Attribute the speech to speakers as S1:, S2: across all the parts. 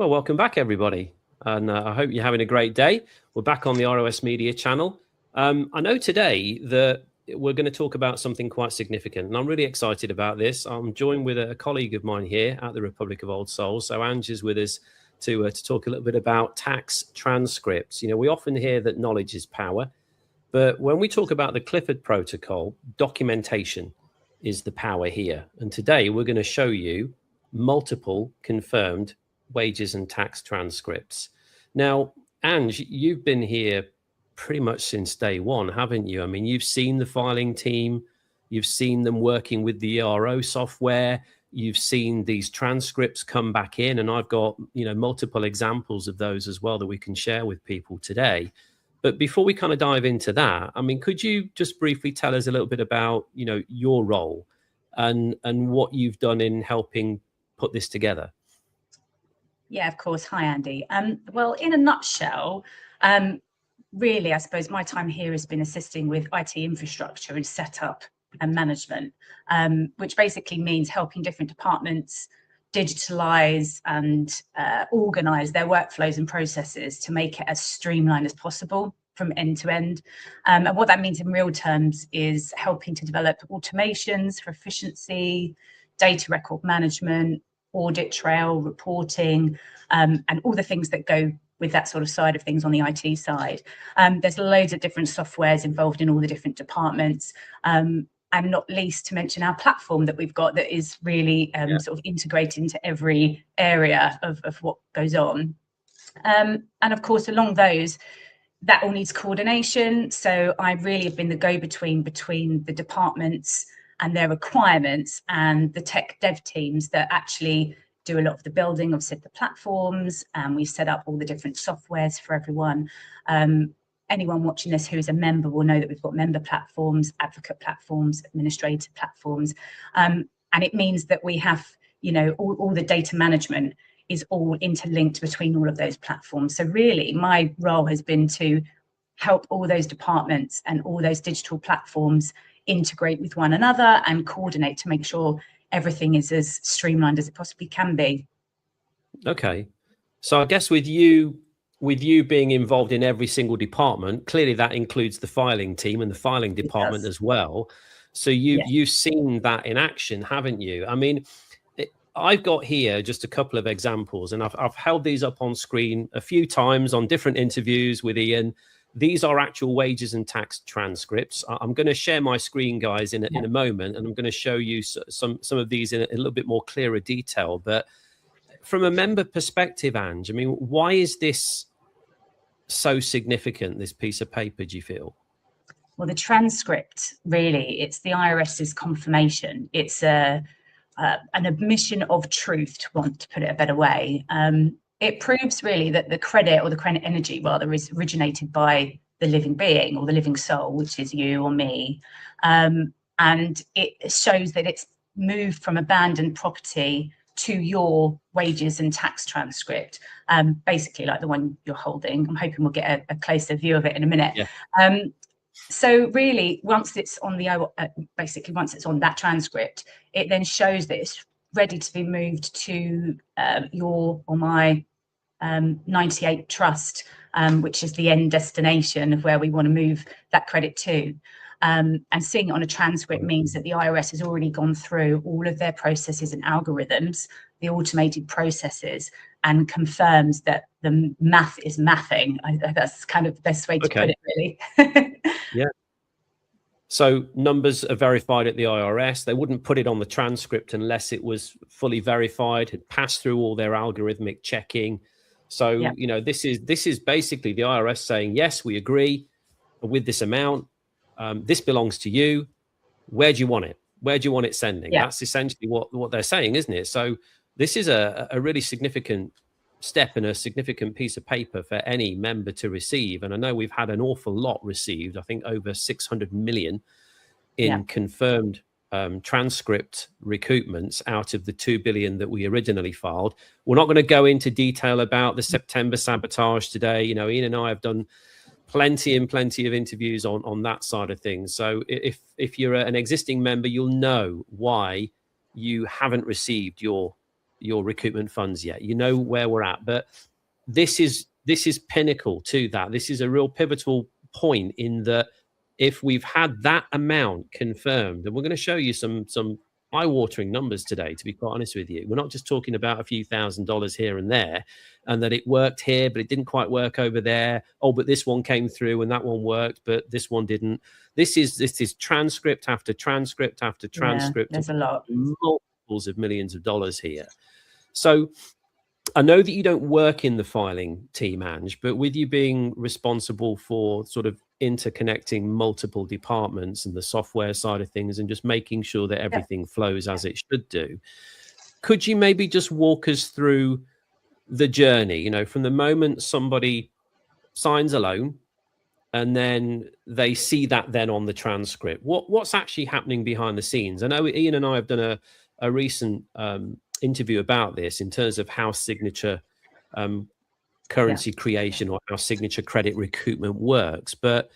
S1: Well, welcome back, everybody. And I hope you're having a great day. We're back on the ROS Media channel. I know today that we're going to talk about something quite significant, and I'm really excited about this. I'm joined with a colleague of mine here at the Republic of Old Souls. So Ange is with us to talk a little bit about tax transcripts. You know, we often hear that knowledge is power, but when we talk about the Clifford Protocol, documentation is the power here. And today we're going to show you multiple confirmed wages and tax transcripts. Now, Ange, you've been here pretty much since day one, haven't you? I mean, you've seen the filing team, you've seen them working with the ERO software, you've seen these transcripts come back in, and I've got, you know, multiple examples of those as well that we can share with people today. But before we kind of dive into that, I mean, could you just briefly tell us a little bit about, you know, your role and what you've done in helping put this together?
S2: Yeah, of course. Hi, Andy. Well, in a nutshell, really, I suppose my time here has been assisting with IT infrastructure and setup and management, which basically means helping different departments digitalize and organize their workflows and processes to make it as streamlined as possible from end to end. And what that means in real terms is helping to develop automations for efficiency, data record management, audit trail, reporting, and all the things that go with that sort of side of things on the IT side. There's loads of different softwares involved in all the different departments, and not least to mention our platform that we've got that is really sort of integrated into every area of what goes on. And of course, along those, that all needs coordination. So I really have been the go-between between the departments and their requirements and the tech dev teams that actually do a lot of the building of the platforms, and we've set up all the different softwares for everyone. Anyone watching this who is a member will know that we've got member platforms, advocate platforms, administrative platforms, and it means that we have, you know, all the data management is all interlinked between all of those platforms. So really my role has been to help all those departments and all those digital platforms integrate with one another and coordinate to make sure everything is as streamlined as it possibly can be. Okay,
S1: so I guess with you being involved in every single department, clearly that includes the filing team and the filing department as well. So you've seen that in action, haven't you? I mean, I've got here just a couple of examples, and I've held these up on screen a few times on different interviews with Ian. These are actual wages and tax transcripts. I'm going to share my screen, guys, in a moment, and I'm going to show you some of these in a little bit more clearer detail. But from a member perspective, Ange, I mean, why is this so significant, this piece of paper, do you feel?
S2: Well, the transcript, really, it's the IRS's confirmation. It's an admission of truth, to want to put it a better way. It proves really that the credit, or the credit energy rather, is originated by the living being or the living soul, which is you or me. And it shows that it's moved from abandoned property to your wages and tax transcript, basically like the one you're holding. I'm hoping we'll get a closer view of it in a minute. Yeah. So really, once it's on the once it's on that transcript, it then shows that it's ready to be moved to your or my 98 trust, which is the end destination of where we want to move that credit to. And seeing it on a transcript means that the IRS has already gone through all of their processes and algorithms, the automated processes, and confirms that the math is mathing. That's kind of the best way to put it, really.
S1: Yeah. So numbers are verified at the IRS. They wouldn't put it on the transcript unless it was fully verified, had passed through all their algorithmic checking. So, you know, this is basically the IRS saying, yes, we agree with this amount. This belongs to you. Where do you want it? Where do you want it sending? That's essentially what they're saying, isn't it? So this is a really significant step and a significant piece of paper for any member to receive. And I know we've had an awful lot received. I think over 600 million in confirmed transcript recoupments out of the 2 billion that we originally filed. We're not going to go into detail about the September sabotage today. You know, Ian and I have done plenty of interviews on that side of things. So if you're an existing member, you'll know why you haven't received your your recoupment funds yet. You know where we're at, but this is pinnacle to that. This is a real pivotal point in that if we've had that amount confirmed, and we're going to show you some eye-watering numbers today, to be quite honest with you. We're not just talking about a few $1,000s here and there, and that it worked here, but it didn't quite work over there. Oh, but this one came through and that one worked, but this one didn't. This is transcript after transcript after transcript.
S2: Yeah, there's a lot.
S1: Multiples of millions of dollars here. So I know that you don't work in the filing team, Ange, but with you being responsible for sort of interconnecting multiple departments and the software side of things and just making sure that everything flows as it should do, could you maybe just walk us through the journey, you know, from the moment somebody signs a loan and then they see that then on the transcript? What's actually happening behind the scenes? I know Ian and I have done a recent interview about this in terms of how signature currency creation or how signature credit recoupment works, but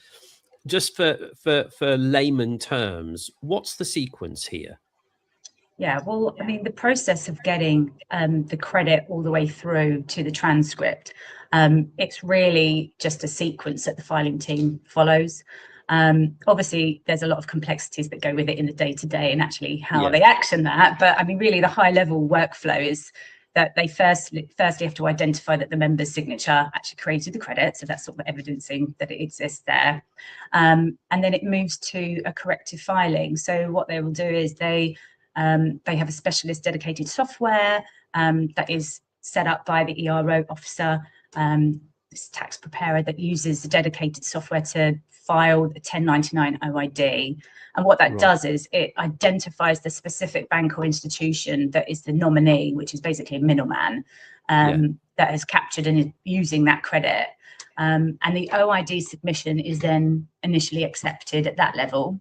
S1: just for layman terms, what's the sequence here?
S2: Yeah, well, I mean, the process of getting the credit all the way through to the transcript, it's really just a sequence that the filing team follows. Obviously, there's a lot of complexities that go with it in the day-to-day and actually how they action that. But I mean, really, the high-level workflow is that they firstly have to identify that the member's signature actually created the credit. So that's sort of evidencing that it exists there. And then it moves to a corrective filing. So what they will do is they have a specialist dedicated software that is set up by the ERO officer, this tax preparer that uses the dedicated software to file a 1099 OID. And what that does is it identifies the specific bank or institution that is the nominee, which is basically a middleman that has captured and is using that credit. And the OID submission is then initially accepted at that level.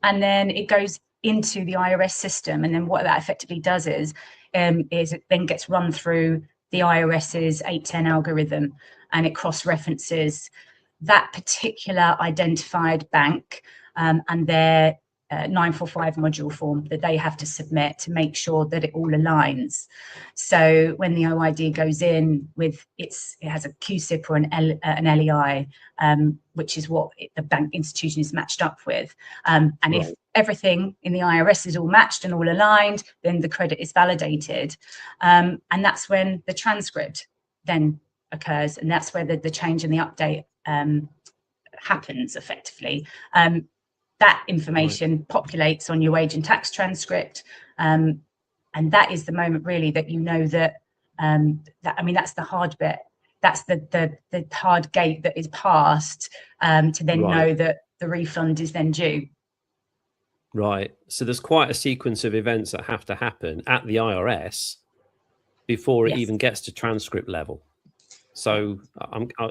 S2: And then it goes into the IRS system. And then what that effectively does is it then gets run through the IRS's 810 algorithm, and it cross-references that particular identified bank and their 945 module form that they have to submit to make sure that it all aligns. So when the OID goes in with it has a QSIP or an LEI, which is what the bank institution is matched up with. And if everything in the IRS is all matched and all aligned, then the credit is validated. And that's when the transcript then occurs. And that's where the change and the update happens effectively. That information populates on your wage and tax transcript. And that is the moment really that you know that, I mean, that's the hard bit. That's the hard gate that is passed to then know that the refund is then due.
S1: Right. So there's quite a sequence of events that have to happen at the IRS before it even gets to transcript level. So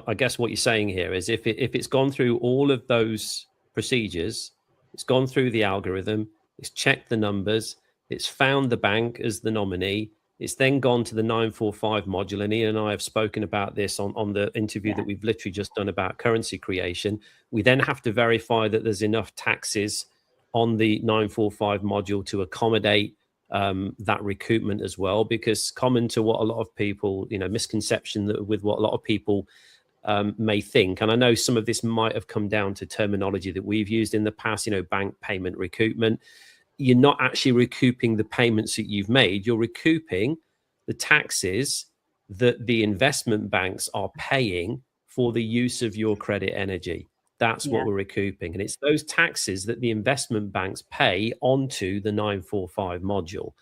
S1: I guess what you're saying here is if it's gone through all of those procedures, it's gone through the algorithm, it's checked the numbers, it's found the bank as the nominee, it's then gone to the 945 module. And Ian and I have spoken about this on the interview that we've literally just done about currency creation. We then have to verify that there's enough taxes on the 945 module to accommodate that recoupment as well, because common to what a lot of people, misconception with what a lot of people may think, and I know some of this might have come down to terminology that we've used in the past, bank payment recoupment. You're not actually recouping the payments that you've made. You're recouping the taxes that the investment banks are paying for the use of your credit energy. That's what we're recouping. And it's those taxes that the investment banks pay onto the 945 module.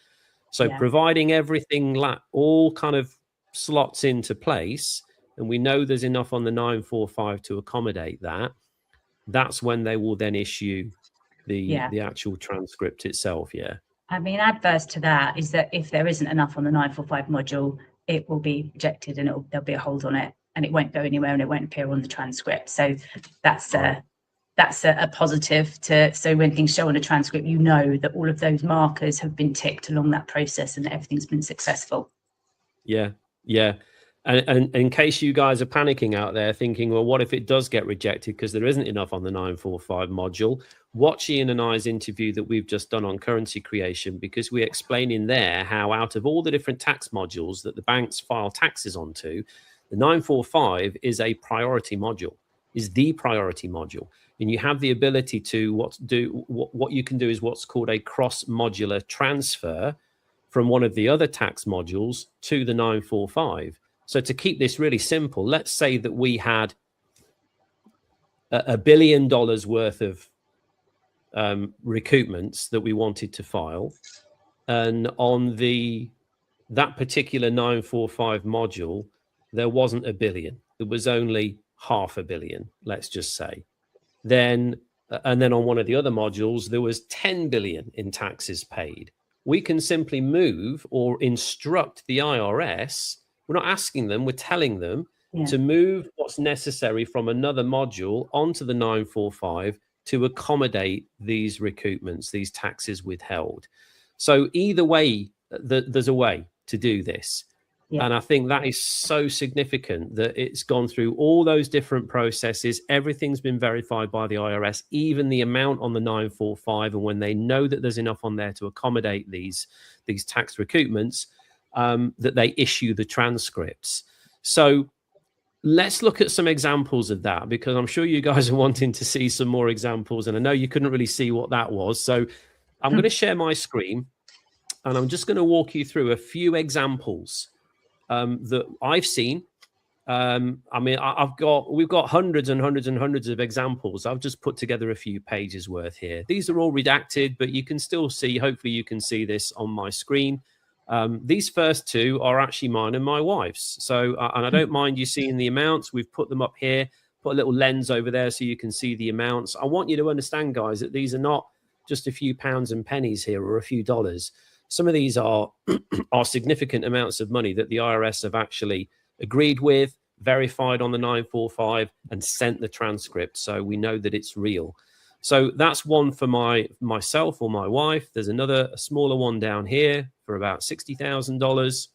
S1: So providing everything all kind of slots into place, and we know there's enough on the 945 to accommodate that, that's when they will then issue the actual transcript itself.
S2: I mean, adverse to that is that if there isn't enough on the 945 module, it will be rejected and there'll be a hold on it, and it won't go anywhere and it won't appear on the transcript. So that's a positive so when things show on a transcript, you know that all of those markers have been ticked along that process and that everything's been successful.
S1: Yeah. And in case you guys are panicking out there thinking, well, what if it does get rejected because there isn't enough on the 945 module? Watch Ian and I's interview that we've just done on currency creation, because we explain in there how out of all the different tax modules that the banks file taxes onto, the 945 is a priority module, is the priority module. And you have the ability to what you can do is what's called a cross-modular transfer from one of the other tax modules to the 945. So to keep this really simple, let's say that we had $1 billion worth of recoupments that we wanted to file. And on that particular 945 module, there wasn't $1 billion. There was only $500 million, let's just say. And then on one of the other modules, there was 10 billion in taxes paid. We can simply move or instruct the IRS. We're not asking them, we're telling them to move what's necessary from another module onto the 945 to accommodate these recoupments, these taxes withheld. So either way, there's a way to do this. And I think that is so significant that it's gone through all those different processes. Everything's been verified by the IRS, even the amount on the 945. And when they know that there's enough on there to accommodate these tax recoupments, that they issue the transcripts. So let's look at some examples of that, because I'm sure you guys are wanting to see some more examples. And I know you couldn't really see what that was. So I'm going to share my screen and I'm just going to walk you through a few examples that I've seen. I mean, we've got hundreds and hundreds and hundreds of examples. I've just put together a few pages worth here. These are all redacted, but you can still see, hopefully you can see this on my screen. These first two are actually mine and my wife's. So, and I don't mind you seeing the amounts. We've put them up here, put a little lens over there so you can see the amounts. I want you to understand, guys, that these are not just a few pounds and pennies here or a few dollars. Some of these are significant amounts of money that the IRS have actually agreed with, verified on the 945, and sent the transcript. So we know that it's real. So that's one for myself or my wife. There's a smaller one down here for about $60,000.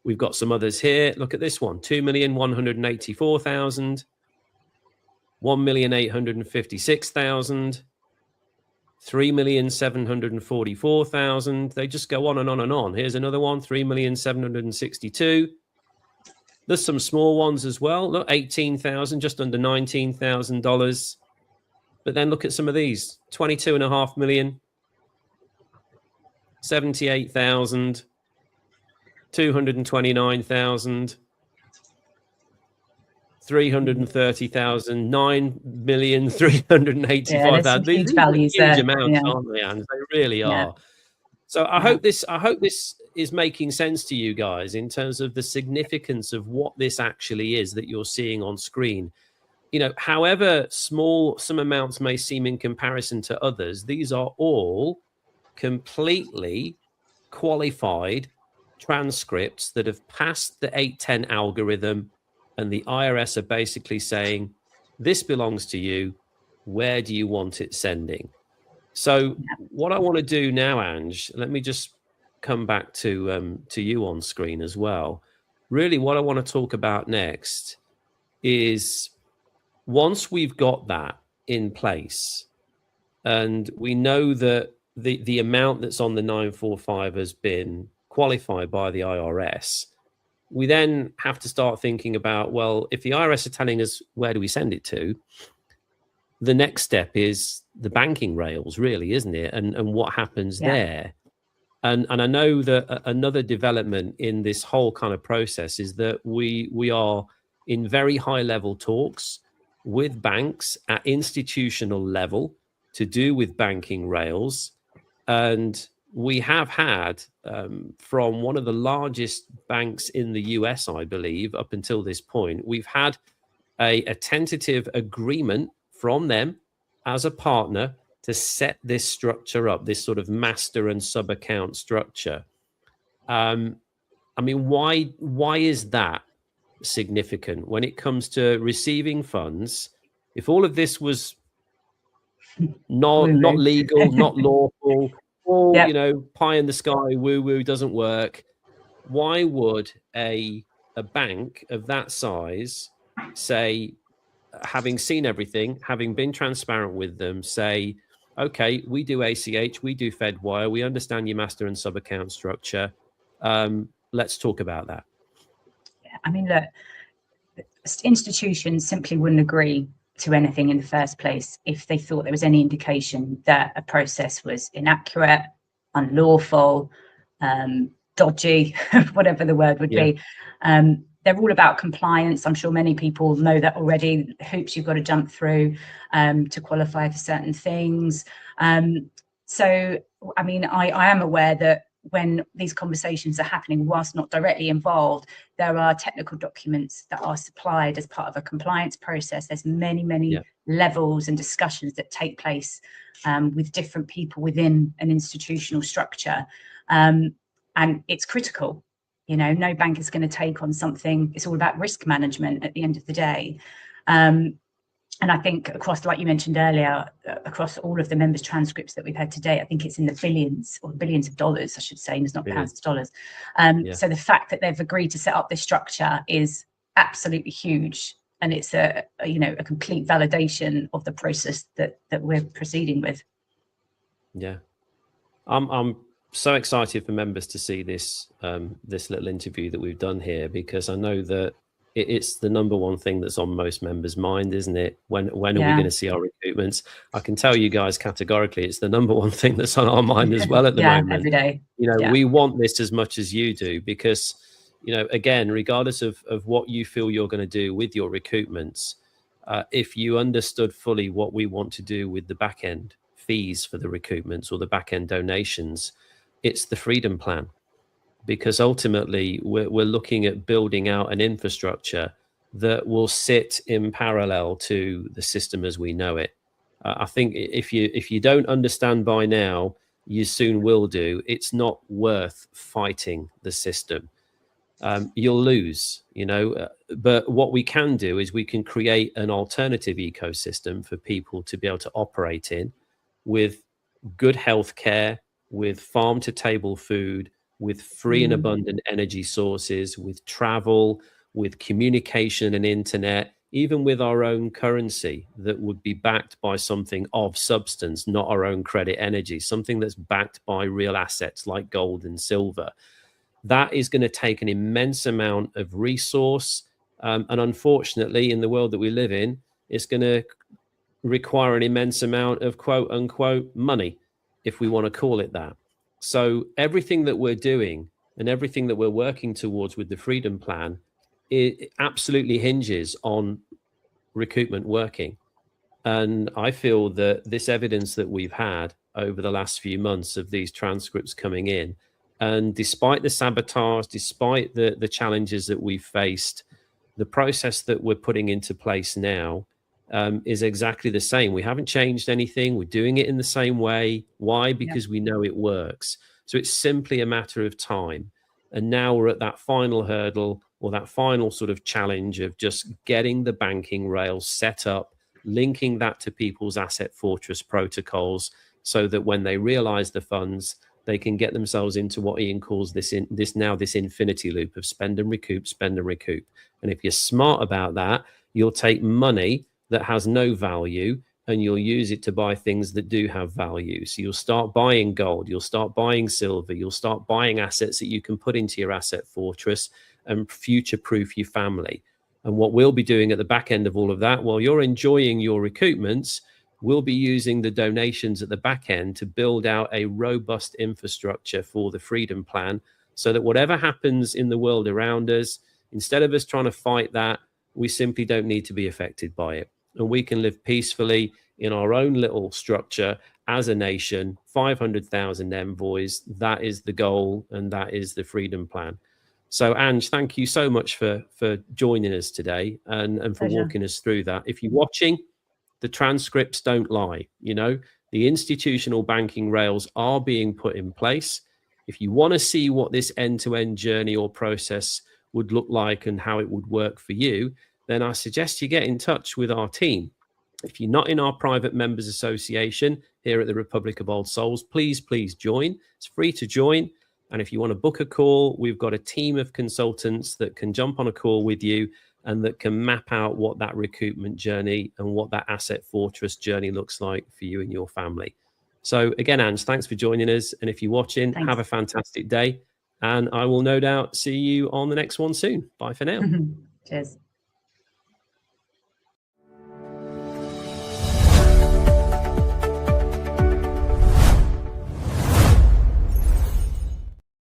S1: We've got some others here. Look at this one, 2,184,000, 1,856,000. 3,744,000. They just go on and on and on. Here's another one, 3,762,000. There's some small ones as well. Look, 18,000, just under $19,000. But then look at some of these: 22.5 million, 78,000, 229,000. 330,000, 9,385,000. These are huge amounts, aren't they, Ange? They really are. So I hope this is making sense to you guys in terms of the significance of what this actually is that you're seeing on screen. You know, however small some amounts may seem in comparison to others, these are all completely qualified transcripts that have passed the 810 algorithm. And the IRS are basically saying, this belongs to you. Where do you want it sending? So what I want to do now, Ange, let me just come back to you on screen as well. Really, what I want to talk about next is, once we've got that in place and we know that the amount that's on the 945 has been qualified by the IRS, we then have to start thinking about, well, if the IRS are telling us where do we send it to, the next step is the banking rails, really, isn't it? And what happens there? And I know that another development in this whole kind of process is that we are in very high level talks with banks at institutional level to do with banking rails. And we have had from one of the largest banks in the US, I believe, up until this point, we've had a tentative agreement from them as a partner to set this structure up, this sort of master and sub account structure. I mean, why is that significant when it comes to receiving funds? If all of this was not legal, not lawful, or, you know, pie in the sky, woo-woo, doesn't work, why would a bank of that size say, having seen everything, having been transparent with them, say, okay, we do ACH, we do Fedwire, we understand your master and sub account structure. Let's talk about that.
S2: Yeah, I mean, look, institutions simply wouldn't agree to anything in the first place if they thought there was any indication that a process was inaccurate, unlawful, dodgy, whatever the word would be. They're all about compliance. I'm sure many people know that already, hoops you've got to jump through to qualify for certain things. So, I mean, I am aware that when these conversations are happening, whilst not directly involved, there are technical documents that are supplied as part of a compliance process. There's many levels and discussions that take place with different people within an institutional structure. And it's critical. You know, no bank is going to take on something. It's all about risk management at the end of the day. And I think across, like you mentioned earlier, across all of the members' transcripts that we've had today, I think it's in the billions or billions of dollars, I should say, it's not pounds, it's dollars. So the fact that they've agreed to set up this structure is absolutely huge. And it's a complete validation of the process that we're proceeding with.
S1: Yeah. I'm so excited for members to see this this little interview that we've done here, because I know that it's the number one thing that's on most members' mind, isn't it? When are we going to see our recoupments? I can tell you guys categorically, it's the number one thing that's on our mind as well at the moment.
S2: Every day.
S1: You know, we want this as much as you do, because, you know, again, regardless of what you feel you're going to do with your recoupments, if you understood fully what we want to do with the back end fees for the recoupments or the back end donations, it's the freedom plan. Because ultimately we're looking at building out an infrastructure that will sit in parallel to the system as we know it. I think if you don't understand by now, you soon will do. It's not worth fighting the system. You'll lose, you know, but what we can do is we can create an alternative ecosystem for people to be able to operate in, with good healthcare, with farm to table food, with free and abundant energy sources, with travel, with communication and internet, even with our own currency that would be backed by something of substance, not our own credit energy, something that's backed by real assets like gold and silver. That is going to take an immense amount of resource. And unfortunately, in the world that we live in, it's going to require an immense amount of quote unquote money, if we want to call it that. So everything that we're doing and everything that we're working towards with the Freedom Plan, it absolutely hinges on recoupment working. And I feel that this evidence that we've had over the last few months of these transcripts coming in, and despite the sabotage, despite the challenges that we've faced, the process that we're putting into place now is exactly the same. We haven't changed anything. We're doing it in the same way. Why? Because we know it works. So it's simply a matter of time. And now we're at that final hurdle, or that final sort of challenge of just getting the banking rails set up, linking that to people's asset fortress protocols, so that when they realize the funds, they can get themselves into what Ian calls this infinity loop of spend and recoup, spend and recoup. And if you're smart about that, you'll take money that has no value and you'll use it to buy things that do have value. So you'll start buying gold, you'll start buying silver, you'll start buying assets that you can put into your asset fortress and future-proof your family. And what we'll be doing at the back end of all of that, while you're enjoying your recoupments, we'll be using the donations at the back end to build out a robust infrastructure for the Freedom Plan, so that whatever happens in the world around us, instead of us trying to fight that, we simply don't need to be affected by it. And we can live peacefully in our own little structure as a nation, 500,000 envoys. That is the goal, and that is the Freedom Plan. So, Ange, thank you so much for joining us today and for walking us through that. If you're watching, the transcripts don't lie. You know, the institutional banking rails are being put in place. If you want to see what this end-to-end journey or process would look like and how it would work for you, then I suggest you get in touch with our team. If you're not in our private members association here at the Republic of Old Souls, please join. It's free to join. And if you want to book a call, we've got a team of consultants that can jump on a call with you and that can map out what that recoupment journey and what that asset fortress journey looks like for you and your family. So again, Ange, thanks for joining us. And if you're watching, have a fantastic day. And I will no doubt see you on the next one soon. Bye for now.
S2: Cheers.